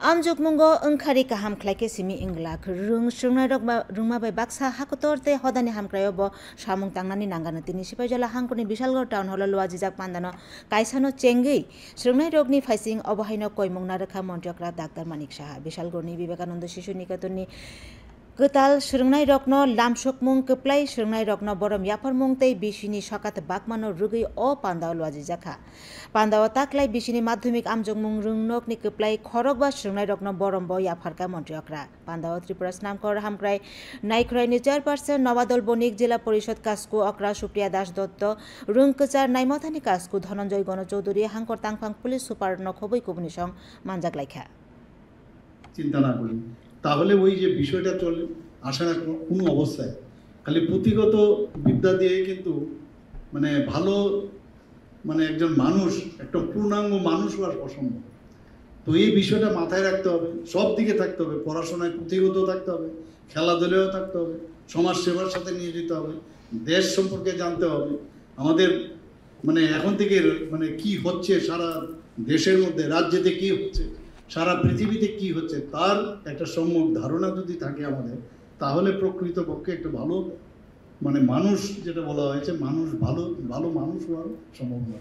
Amjukmungo onkari ka hamklaike simi inglak rung sungnai rok ba rungma bai baksa hakotorte hodani hamkrayo bo samung tangnani nangana tini sipajala hangkuni bisalgor town hall lwa jijak pandano kaisano chengi sungnai rokni faising obahaino koimungna rekha montiokra Dr. Manik Saha bisalgorni Vivekananda Shishu Nikotoni Ketal surnai rokno lamsokmung keplai surnai rokno borom yaparmung tei bisini sakat bakmano rugui o pandao lwaji jakha pandao taklai bisini madhyamik amjongmung rungnokni keplai khorok ba surnai rokno borom bo yafarka montriokra pandao Tripura Snamkor hamkrai naikroini chairperson Nabadol Bonik Jela Porishod Kasku Okra Supriya Das Dotto rungkechar naimotani Kasku Dhananjay Gano Chaudhuri hangkor tangphang police super nokhoboi kubuni song manjak laikha চিন্তা না করি তাহলে ওই যে বিষয়টা চলে আসে না কোনো অবস্থায় খালি পুঁথিগত বিদ্যা দিয়ে কিন্তু মানে ভালো মানে একজন মানুষ একটা পূর্ণাঙ্গ মানুষ হওয়া অসম্ভব। তো এই বিষয়টা মাথায় রাখতে হবে, সব দিকে থাকতে হবে, পড়াশোনায় পুঁথিগত থাকতে হবে, খেলাধুলায়ও থাকতে হবে, সমাজ সেবার সাথে নিয়ে যেতে হবে, দেশ সম্পর্কে জানতে হবে, আমাদের মানে এখন থেকে মানে কি হচ্ছে সারা দেশের মধ্যে, রাজ্যেতে কি হচ্ছে, সারা পৃথিবীতে কি হচ্ছে তার একটা সম্যক ধারণা যদি থাকে আমাদের, তাহলে প্রকৃতপক্ষে একটা ভালো মানে মানুষ যেটা বলা হয়েছে মানুষ ভালো ভালো মানুষ হওয়ার সম্ভাবনা।